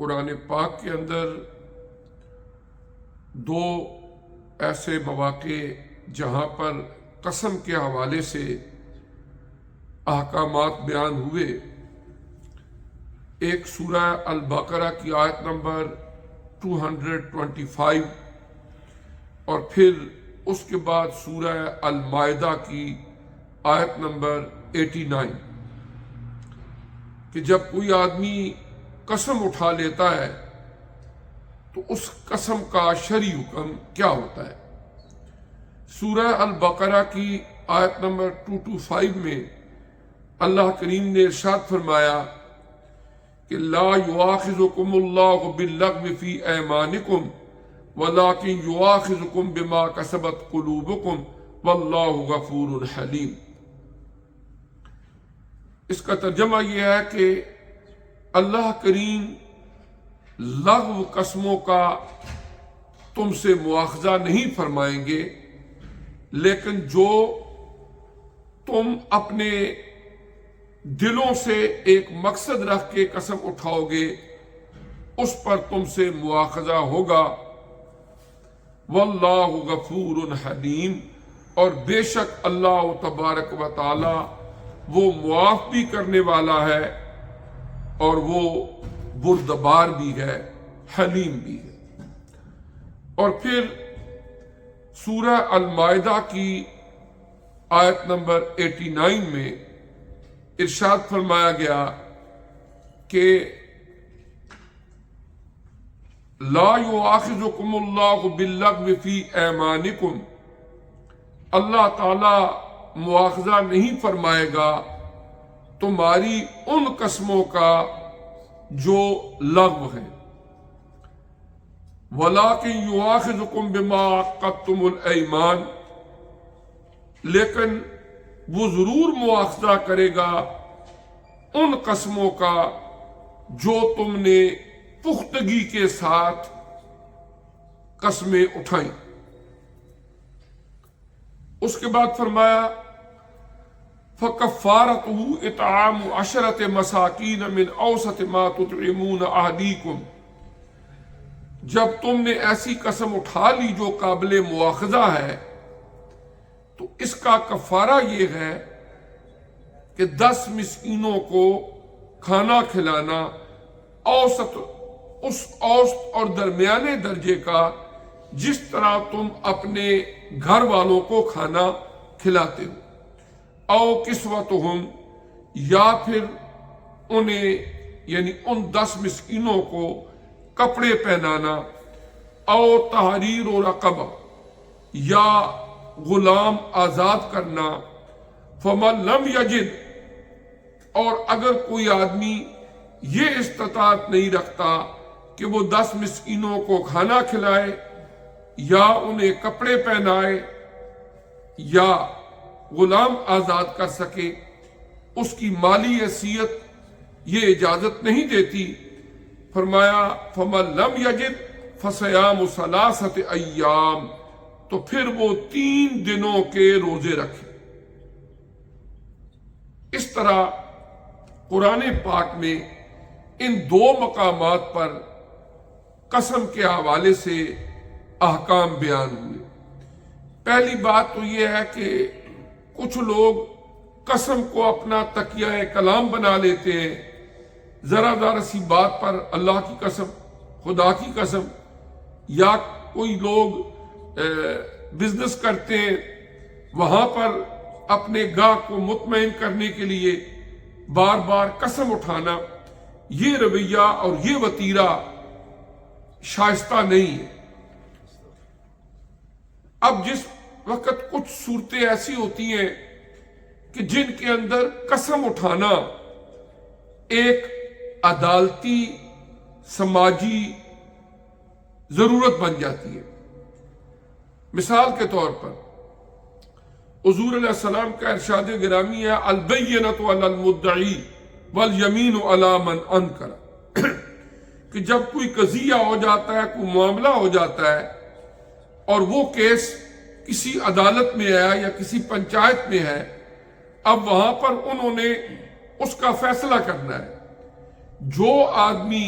قرآن پاک کے اندر دو ایسے مواقع جہاں پر قسم کے حوالے سے احکامات بیان ہوئے، ایک سورہ البقرہ کی آیت نمبر 225 اور پھر اس کے بعد سورہ المائدہ کی آیت نمبر 89، کہ جب کوئی آدمی قسم اٹھا لیتا ہے تو اس قسم کا شرعی حکم کیا ہوتا ہے۔ سورہ البقرہ کی آیت نمبر 225 میں اللہ کریم نے ارشاد فرمایا کہ لا یؤاخذکم اللہ باللغو فی ایمانکم ولکن یؤاخذکم بما کسبت قلوبکم واللہ غفور حلیم۔ اس کا ترجمہ یہ ہے کہ اللہ کریم لغو قسموں کا تم سے مواخذہ نہیں فرمائیں گے، لیکن جو تم اپنے دلوں سے ایک مقصد رکھ کے قسم اٹھاؤ گے اس پر تم سے مواخذہ ہوگا۔ واللہ غفور حلیم، اور بے شک اللہ تبارک و تعالی وہ معاف بھی کرنے والا ہے اور وہ بردبار بھی ہے، حلیم بھی ہے۔ اور پھر سورہ المائدہ کی آیت نمبر 89 میں ارشاد فرمایا گیا کہ لا یؤاخذکم اللہ باللغو فی ایمانکم، اللہ تعالی مواخذہ نہیں فرمائے گا تمہاری ان قسموں کا جو لغو ہے، وَلَٰكِن يُؤَاخِذُكُم بِمَا عَقَّدتُّمُ الْأَيْمَانَ، لیکن وہ ضرور مواخذہ کرے گا ان قسموں کا جو تم نے پختگی کے ساتھ قسمیں اٹھائیں۔ اس کے بعد فرمایا فَكَفَّارَتُهُ إِطْعَامُ عَشَرَةِ مَسَاكِينَ مِنْ أَوْسَطِ مَا تُطْعِمُونَ أَهْلِيكُمْ، جب تم نے ایسی قسم اٹھا لی جو قابل مواخذہ ہے تو اس کا کفارہ یہ ہے کہ 10 مسکینوں کو کھانا کھلانا، اوسط اور درمیانے درجے کا، جس طرح تم اپنے گھر والوں کو کھانا کھلاتے ہو۔ او کسوتہم، یا پھر انہیں یعنی ان 10 مسکینوں کو کپڑے پہنانا، او تحریر رقبہ، یا غلام آزاد کرنا۔ فمن لم یجد، اور اگر کوئی آدمی یہ استطاعت نہیں رکھتا کہ وہ 10 مسکینوں کو کھانا کھلائے یا انہیں کپڑے پہنائے یا غلام آزاد کر سکے، اس کی مالی حیثیت یہ اجازت نہیں دیتی، فرمایا فمن لم یجد فصیام 3 ایام، تو پھر وہ 3 دنوں کے روزے رکھے۔ اس طرح قرآن پاک میں ان 2 مقامات پر قسم کے حوالے سے احکام بیان ہوئے۔ پہلی بات تو یہ ہے کہ کچھ لوگ قسم کو اپنا تکیہ کلام بنا لیتے ہیں، ذرا ذرا سی بات پر اللہ کی قسم، خدا کی قسم، یا کوئی لوگ بزنس کرتے ہیں، وہاں پر اپنے گاہک کو مطمئن کرنے کے لیے بار بار قسم اٹھانا، یہ رویہ اور یہ وتیرہ شائستہ نہیں ہے۔ اب جس وقت کچھ صورتیں ایسی ہوتی ہیں کہ جن کے اندر قسم اٹھانا ایک عدالتی سماجی ضرورت بن جاتی ہے، مثال کے طور پر حضور علیہ السلام کا ارشاد گرامی ہے البینۃ علی المدعی والیمین علی من انکر، کہ جب کوئی قضیہ ہو جاتا ہے، کوئی معاملہ ہو جاتا ہے اور وہ کیس کسی عدالت میں ہے یا کسی پنچایت میں ہے، اب وہاں پر انہوں نے اس کا فیصلہ کرنا ہے۔ جو آدمی